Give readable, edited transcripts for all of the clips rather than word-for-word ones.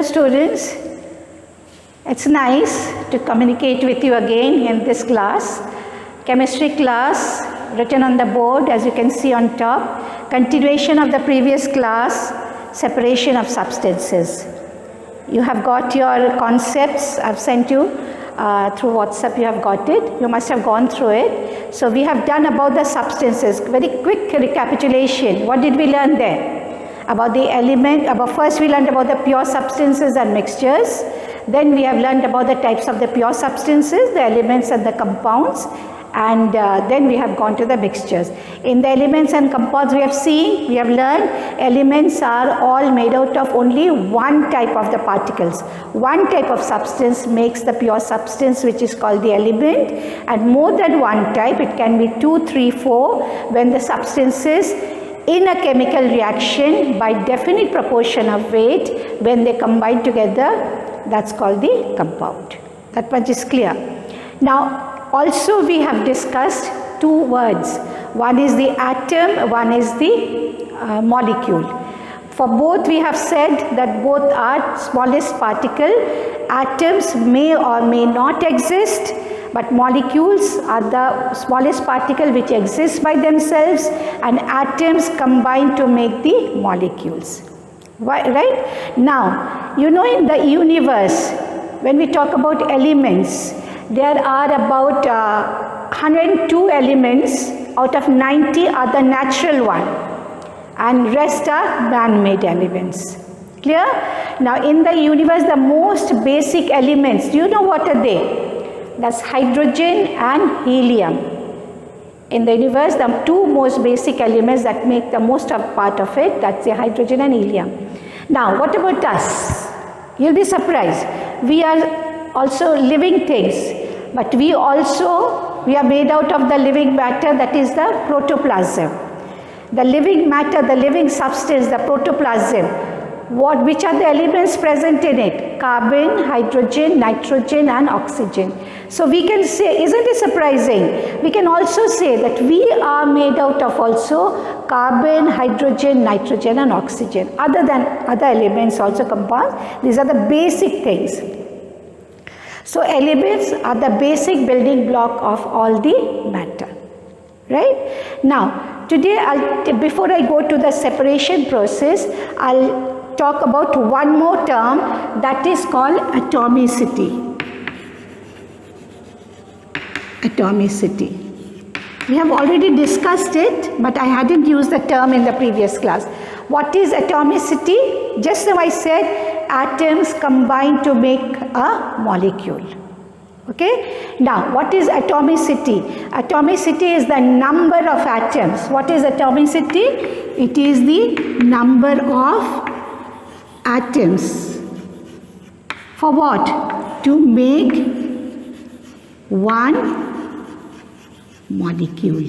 students, it's nice to communicate with you again in this class. Chemistry class written on the board, as you can see on top. Continuation of the previous class, separation of substances. You have got your concepts. I've sent you through WhatsApp. You have got it. You must have gone through it. So we have done about the substances. Very quick recapitulation. What did we learn there? About the element, first we learned about the pure substances and mixtures. Then we have learned about the types of the pure substances, the elements and the compounds. And then we have gone to the mixtures. In the elements and compounds we have learned elements are all made out of only one type of the particles. One type of substance makes the pure substance, which is called the element, and more than one type, it can be 2, 3, 4, when the substances in a chemical reaction by definite proportion of weight, when they combine together, that's called the compound. That much is clear. Now, also we have discussed two words. One is the atom, one is the molecule. For both we have said that both are smallest particle. Atoms may or may not exist, but molecules are the smallest particle which exists by themselves, and atoms combine to make the molecules. Right? Now, you know, in the universe, when we talk about elements, there are about 102 elements. Out of 90 are the natural one, and rest are man-made elements. Clear? Now, in the universe, the most basic elements, do you know what are they? That's hydrogen and helium. In the universe, the two most basic elements that make the most of part of it, that's the hydrogen and helium. Now, what about us? You'll be surprised. We are also living things, but we are made out of the living matter, that is the protoplasm. The living matter, the living substance, the protoplasm. Which are the elements present in it? Carbon, hydrogen, nitrogen and oxygen. So we can say, isn't it surprising? We can also say that we are made out of also carbon, hydrogen, nitrogen and oxygen. Other than other elements also compounds. These are the basic things. So elements are the basic building block of all the matter. Right? Now, today, before I go to the separation process, I'll talk about one more term, that is called atomicity. Atomicity. We have already discussed it, but I hadn't used the term in the previous class. What is atomicity? Just now I said atoms combine to make a molecule. Okay? Now, what is atomicity? Atomicity is the number of atoms. What is atomicity? It is the number of atoms. For what? To make one molecule.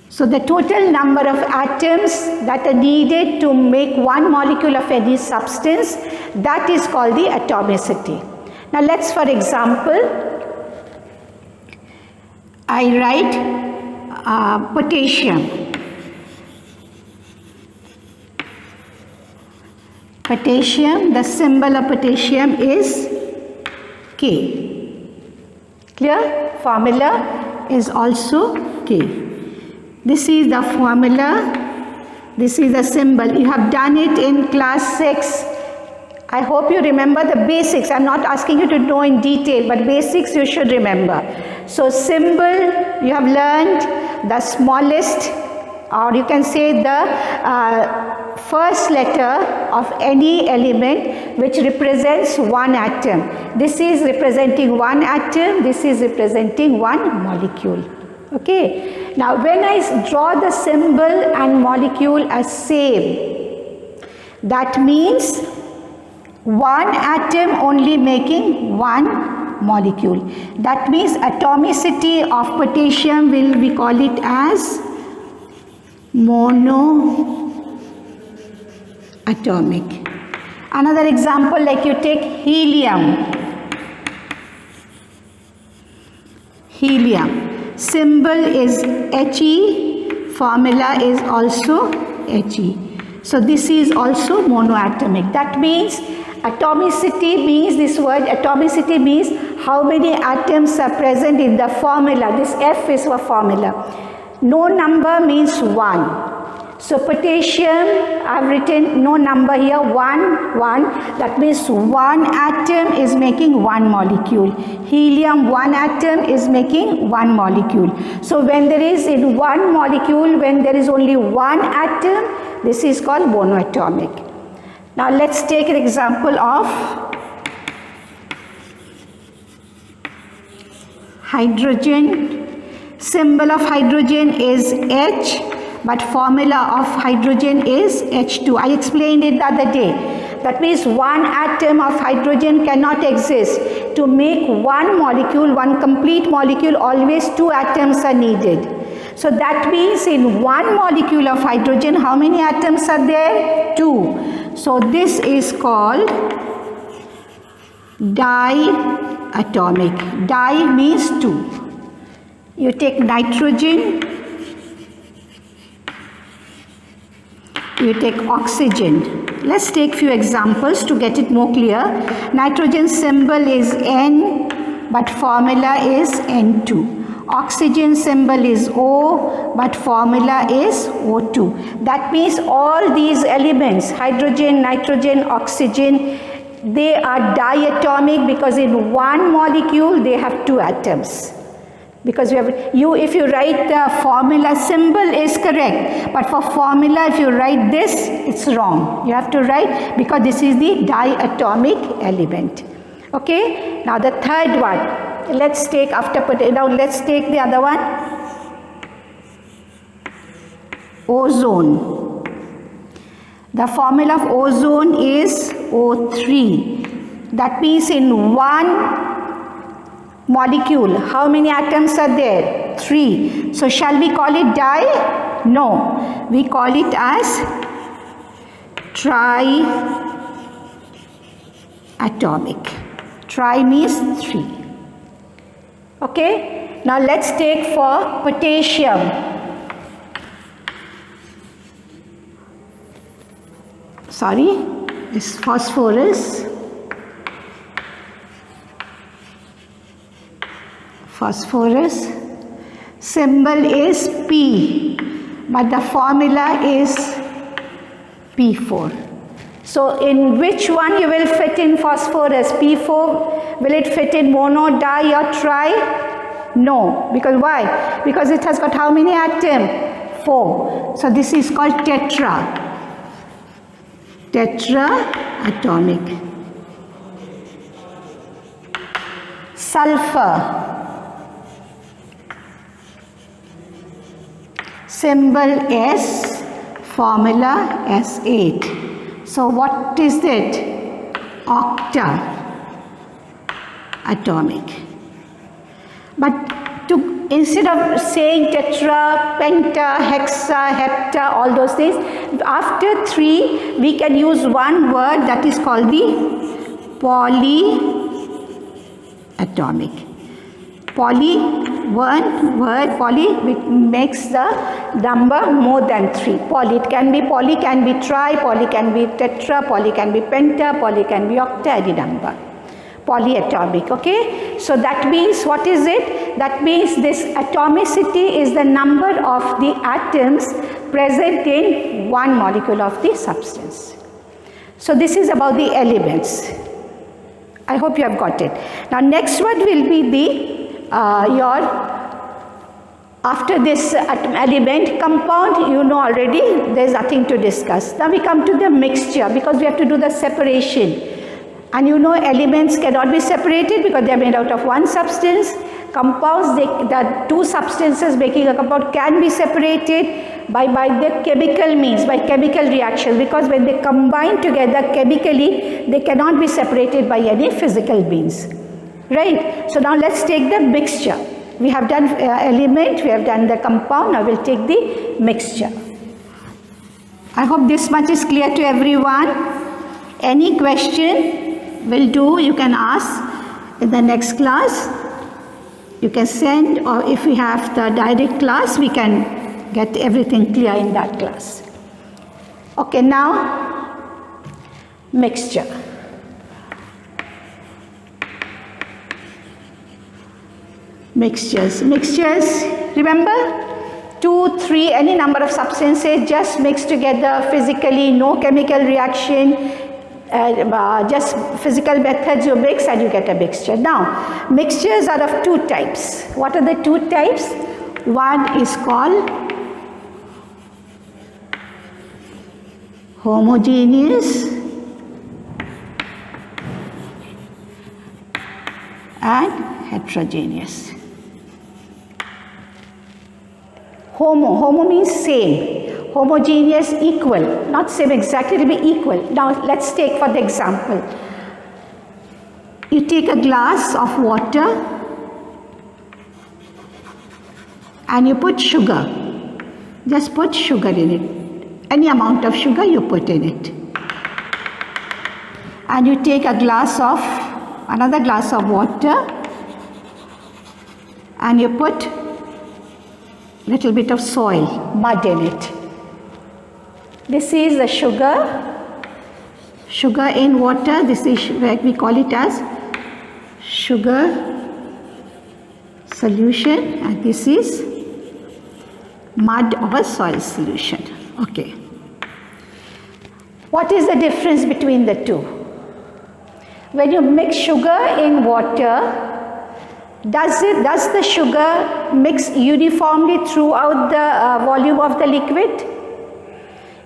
So the total number of atoms that are needed to make one molecule of any substance, that is called the atomicity. Now let's, for example, I write potassium. Potassium, the symbol of potassium is K. Clear? Formula is also K. This is the formula. This is the symbol. You have done it in class 6. I hope you remember the basics. I'm not asking you to know in detail, but basics you should remember. So symbol, you have learned the smallest, or you can say the first letter of any element which represents one atom. This is representing one atom, this is representing one molecule. Okay. Now when I draw the symbol and molecule as same, that means one atom only making one molecule. That means atomicity of potassium we call it as monoatomic. Another example, like you take helium. Helium. Symbol is He, formula is also He. So this is also monoatomic. That means Atomicity means, this word atomicity means how many atoms are present in the formula. This F is a formula. No number means 1. So potassium, I've written no number here, 1, 1. That means one atom is making one molecule. Helium, one atom is making one molecule. So when there is in one molecule, when there is only one atom, this is called monoatomic. Now let's take an example of hydrogen. Symbol of hydrogen is H. But formula of hydrogen is H2. I explained it the other day. That means one atom of hydrogen cannot exist. To make one molecule, one complete molecule, always two atoms are needed. So that means in one molecule of hydrogen, how many atoms are there? 2. So this is called diatomic. Di means 2. You take nitrogen, you take oxygen. Let's take few examples to get it more clear. Nitrogen symbol is N, but formula is N2. Oxygen symbol is O, but formula is O2. That means all these elements, hydrogen, nitrogen, oxygen, they are diatomic because in one molecule they have 2 atoms. Because if you write the formula, symbol is correct, but for formula if you write this, it's wrong. You have to write, because this is the diatomic element. Okay, now the third one, let's take let's take the other one. Ozone. The formula of ozone is O3. That means in one molecule, how many atoms are there? 3. So shall we call it di? No. We call it as triatomic. Tri means 3. Okay. Now let's take for potassium. Sorry, it's phosphorus. Phosphorus. Symbol is P, but the formula is P4. So in which one you will fit in phosphorus? P4, will it fit in mono, di or tri? No. Because why? Because it has got how many atoms? 4. So this is called tetra. Tetraatomic. Sulfur. Symbol S, formula S8. So what is that? Octaatomic. But instead of saying tetra, penta, hexa, hepta, all those things, after 3 we can use one word that is called the polyatomic. Poly, one word, poly, which makes the number more than 3. Poly, it can be poly, can be tri, poly can be tetra, poly can be penta, poly can be octa, any number. Polyatomic, okay? So that means, what is it? That means this atomicity is the number of the atoms present in one molecule of the substance. So this is about the elements. I hope you have got it. Now next one will be the after this element, compound, you know already, there is nothing to discuss. Now we come to the mixture, because we have to do the separation. And you know elements cannot be separated because they are made out of one substance. Compounds, the 2 substances making a compound can be separated by the chemical means, by chemical reactions, because when they combine together chemically, they cannot be separated by any physical means. Right? So now let's take the mixture. We have done element, we have done the compound, now we'll take the mixture. I hope this much is clear to everyone. Any question will do, you can ask in the next class. You can send, or if we have the direct class, we can get everything clear in that class. Okay, now mixture. mixtures. Mixtures, remember? 2, 3, any number of substances just mixed together physically, no chemical reaction, just physical methods you mix and you get a mixture. Now, mixtures are of 2 types. What are the 2 types? One is called homogeneous and heterogeneous. Homo means same. Homogeneous, equal. Not same exactly, it will be equal. Now let's take for the example. You take a glass of water and you put sugar. Just put sugar in it. Any amount of sugar you put in it. And you take another glass of water and you put little bit of soil, mud in it. This is the sugar in water. This is what we call it as sugar solution, and this is mud or soil solution. Okay. What is the difference between the two? When you mix sugar in water, does the sugar mix uniformly throughout the volume of the liquid?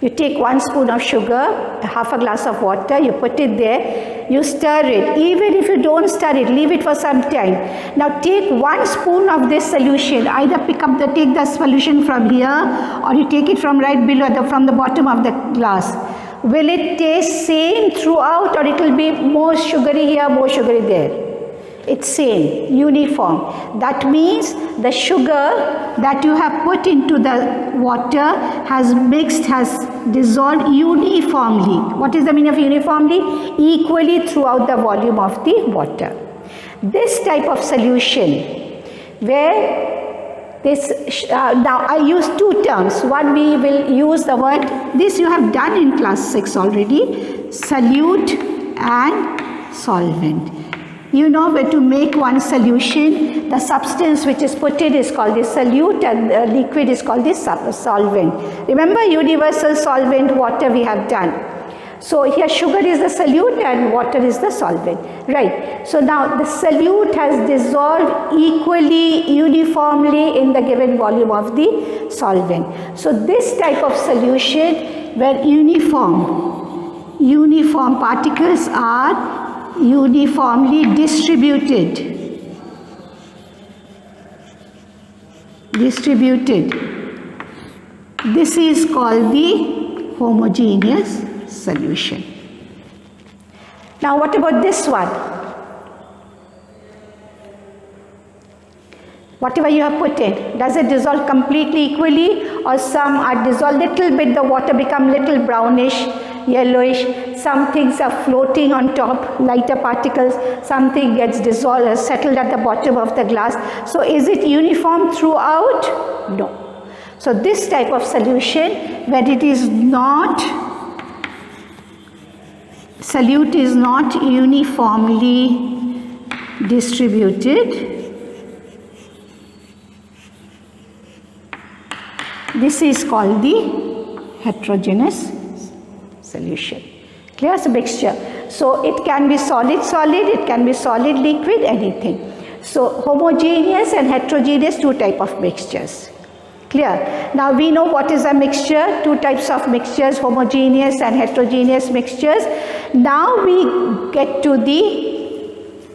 You take 1 spoon of sugar, half a glass of water, you put it there, you stir it. Even if you don't stir it, leave it for some time. Now take 1 spoon of this solution, either take the solution from here or you take it from right below, from the bottom of the glass. Will it taste same throughout, or it will be more sugary here, more sugary there? It's same, uniform. That means the sugar that you have put into the water has dissolved uniformly. What is the meaning of uniformly? Equally throughout the volume of the water. This type of solution where now I use 2 terms. One, we will use the word, this you have done in class 6 already, solute and solvent. You know, where to make one solution, the substance which is put in is called the solute and the liquid is called the solvent. Remember, universal solvent, water we have done. So here sugar is the solute and water is the solvent. Right. So now the solute has dissolved equally, uniformly in the given volume of the solvent. So this type of solution where uniform particles are uniformly distributed. This is called the homogeneous solution. Now what about this one? Whatever you have put in, does it dissolve completely equally, or some are dissolved little bit, the water become little brownish, yellowish, some things are floating on top, lighter particles, something gets dissolved, settled at the bottom of the glass. So is it uniform throughout? No. So this type of solution, when it is not, solute is not uniformly distributed, this is called the heterogeneous solution. Clear? As a mixture. So it can be solid, it can be solid, liquid, anything. So homogeneous and heterogeneous, 2 types of mixtures. Clear? Now we know what is a mixture, 2 types of mixtures, homogeneous and heterogeneous mixtures. Now we get to the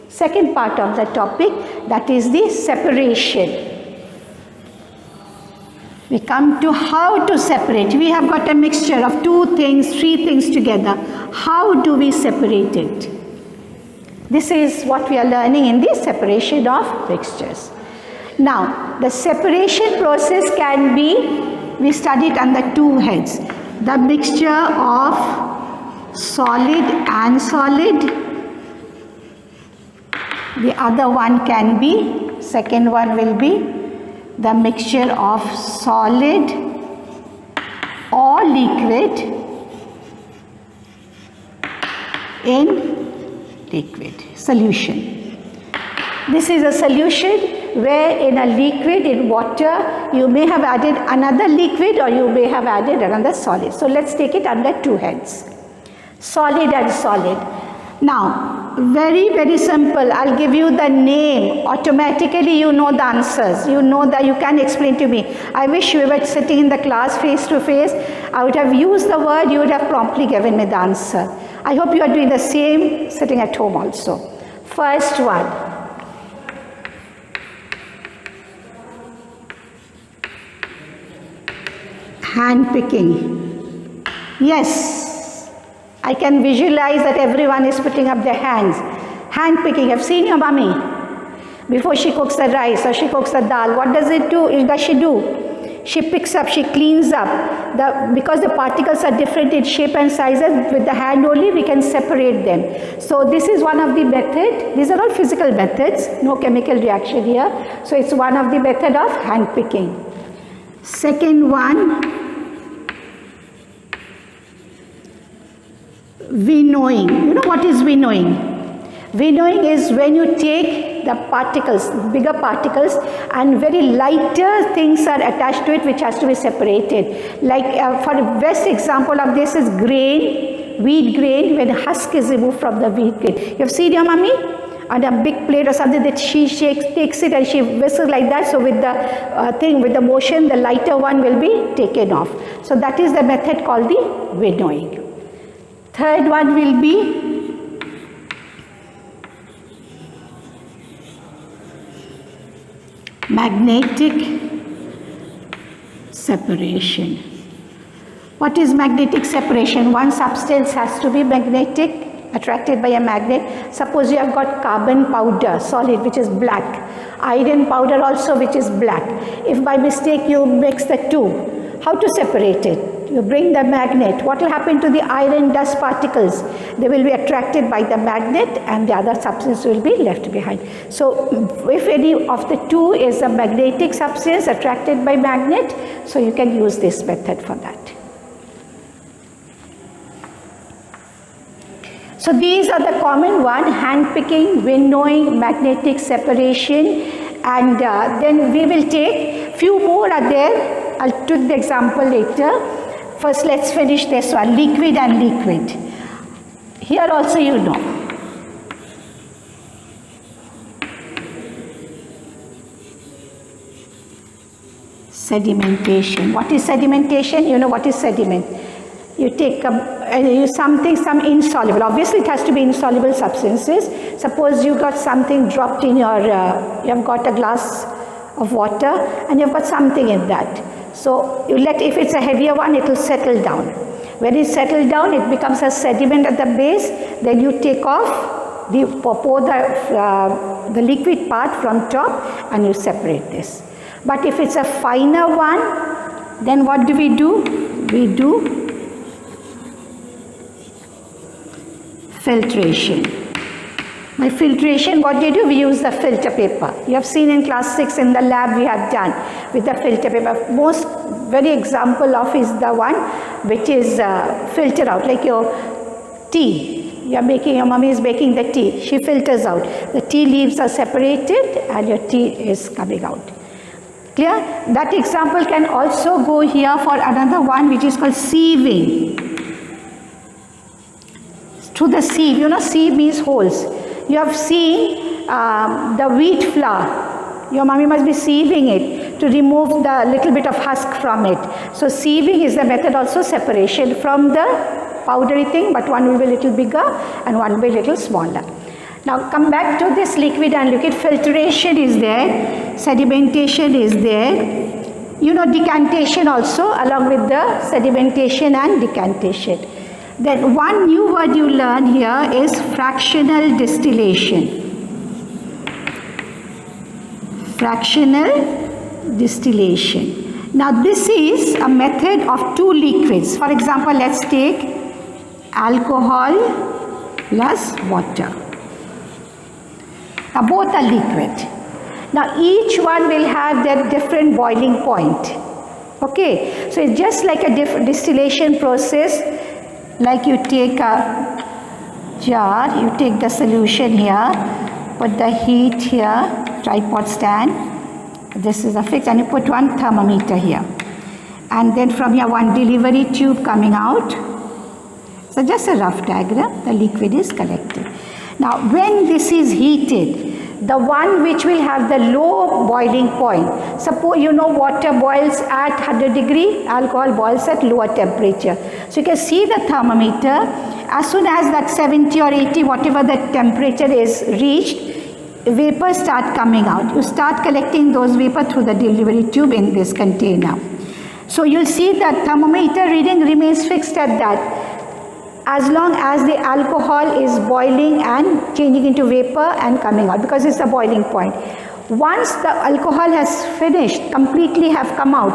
second part of the topic, that is the separation. We come to how to separate. We have got a mixture of 2 things, 3 things together. How do we separate it? This is what we are learning in the separation of mixtures. Now, the separation process can be, we studied under 2 heads. The mixture of solid and solid. The other one can be, second one will be the mixture of solid or liquid in liquid solution. This is a solution where in a liquid, in water, you may have added another liquid or you may have added another solid. So let's take it under two heads. Solid and solid. Now, very simple. I'll give you the name. Automatically you know the answers. You know that you can explain to me. I wish we were sitting in the class face to face. I would have used the word, you would have promptly given me the answer. I hope you are doing the same sitting at home also. First one. Hand picking. Yes, I can visualize that everyone is putting up their hands. Hand picking. I've seen your mummy. Before she cooks the rice or she cooks the dal, what does she do? She picks up, she cleans up. Because the particles are different in shape and sizes, with the hand only we can separate them. So this is one of the methods. These are all physical methods, no chemical reaction here. So it's one of the method of hand picking. Second one, winnowing. You know what is winnowing? Winnowing is when you take the particles, bigger particles, and very lighter things are attached to it which has to be separated. Like for the best example of this is grain, wheat grain, when husk is removed from the wheat grain. You have seen your mummy? On a big plate or something that she takes it and she whistles like that. So with the with the motion, the lighter one will be taken off. So that is the method called the winnowing. Third one will be magnetic separation. What is magnetic separation? One substance has to be magnetic, attracted by a magnet. Suppose you have got carbon powder, solid, which is black. Iron powder also, which is black. If by mistake you mix the two, how to separate it? You bring the magnet. What will happen to the iron dust particles? They will be attracted by the magnet and the other substance will be left behind. So if any of the two is a magnetic substance attracted by magnet, so you can use this method for that. So these are the common one: hand picking, winnowing, magnetic separation, and then we will take few more are there. I'll take the example later. First let's finish this one, liquid and liquid. Here also you know. Sedimentation. What is sedimentation? You know what is sediment. You take some insoluble. Obviously it has to be insoluble substances. Suppose you got something dropped in your, you have got a glass of water and you've got something in that. So you if it's a heavier one, it will settle down. When it settles down, it becomes a sediment at the base. Then you take off, pour the liquid part from top and you separate this. But if it's a finer one, then what do? We do filtration. By filtration, what do? We use the filter paper. You have seen in class 6 in the lab we have done with the filter paper. Most very example of is the one which is filter out, like your tea. Your mommy is making the tea. She filters out. The tea leaves are separated and your tea is coming out. Clear? That example can also go here for another one which is called sieving. Through the sieve, you know, sieve means holes. You have seen the wheat flour. Your mommy must be sieving it to remove the little bit of husk from it. So sieving is the method also, separation from the powdery thing, but one will be a little bigger and one will be a little smaller. Now come back to this liquid and liquid. Filtration is there, sedimentation is there. You know decantation also, along with the sedimentation and decantation. Then one new word you learn here is fractional distillation. Fractional distillation. Now this is a method of two liquids. For example, let's take alcohol plus water. Now both are liquid. Now each one will have their different boiling point. Okay, so it's just like a distillation process. Like you take a jar, you take the solution here, put the heat here, tripod stand, This is a fixed, and you put one thermometer here. And then from here, one delivery tube coming out. So just a rough diagram, the liquid is collected. Now, when this is heated, the one which will have the low boiling point, suppose you know water boils at 100 degree, alcohol boils at lower temperature. So you can see the thermometer, as soon as that 70 or 80, whatever the temperature is reached, vapors start coming out. You start collecting those vapor through the delivery tube in this container. So you'll see that thermometer reading remains fixed at that, as long as the alcohol is boiling and changing into vapor and coming out, because it's the boiling point. Once the alcohol has finished, completely have come out,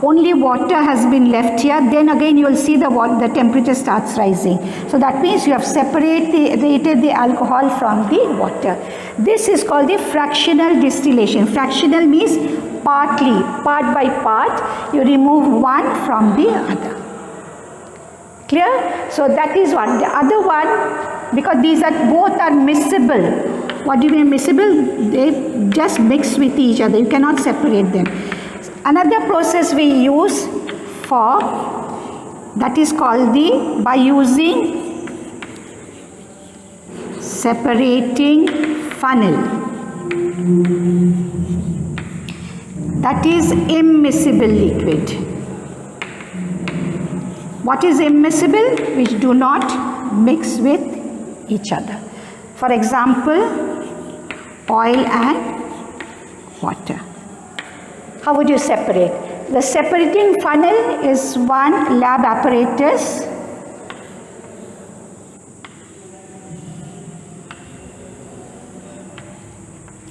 only water has been left here, then again you will see the temperature starts rising. So that means you have separated the alcohol from the water. This is called the fractional distillation. Fractional means partly, part by part, you remove one from the other. Clear? So that is one. The other one, because these are both are miscible. What do you mean miscible? They just mix with each other. You cannot separate them. Another process we use for that is called by using separating funnel. That is immiscible liquid. What is immiscible? Which do not mix with each other. For example, oil and water. How would you separate? The separating funnel is one lab apparatus.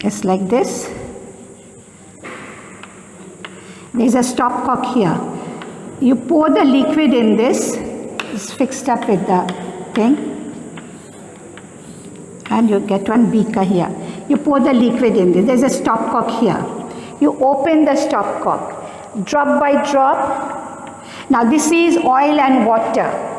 It's like this. There is a stopcock here. You pour the liquid in this, it's fixed up with the thing, and you get one beaker here. You pour the liquid in this, there's a stopcock here. You open the stopcock, drop by drop. Now this is oil and water.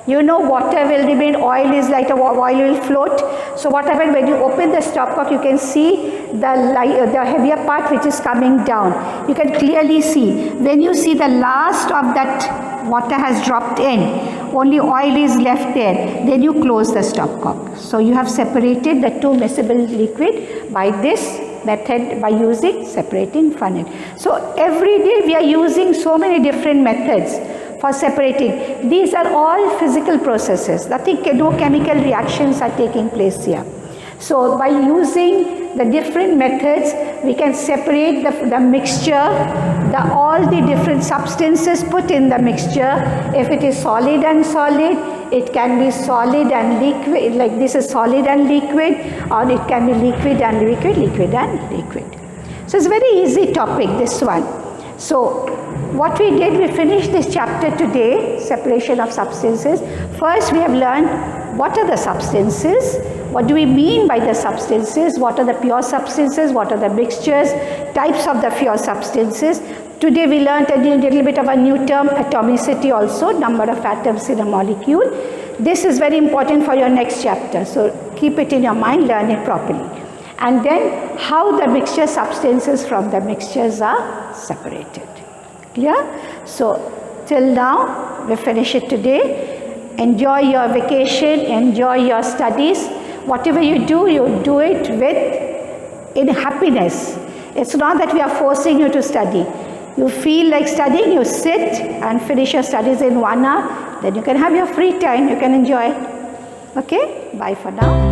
You know water will remain, oil is like oil will float. So what happens when you open the stopcock, you can see the heavier part which is coming down. You can clearly see. When you see the last of that water has dropped in, only oil is left there, then you close the stopcock. So you have separated the two miscible liquid by this method, by using separating funnel. So every day we are using so many different methods for separating. These are all physical processes. Nothing, no chemical reactions are taking place here. So by using the different methods, we can separate the mixture, all the different substances put in the mixture. If it is solid and solid, it can be solid and liquid, like this is solid and liquid, or it can be liquid and liquid, liquid and liquid. So it's a very easy topic, this one. So what we did, we finished this chapter today, separation of substances. First we have learned what are the substances, what do we mean by the substances, what are the pure substances, what are the mixtures, types of the pure substances. Today we learned a little bit of a new term, atomicity also, number of atoms in a molecule. This is very important for your next chapter, so keep it in your mind, learn it properly. And then how the mixture substances from the mixtures are separated. Clear? So till now we finish it today. Enjoy your vacation, enjoy your studies. Whatever you do it in happiness. It's not that we are forcing you to study. You feel like studying, you sit and finish your studies in 1 hour. Then you can have your free time, you can enjoy. Okay? Bye for now.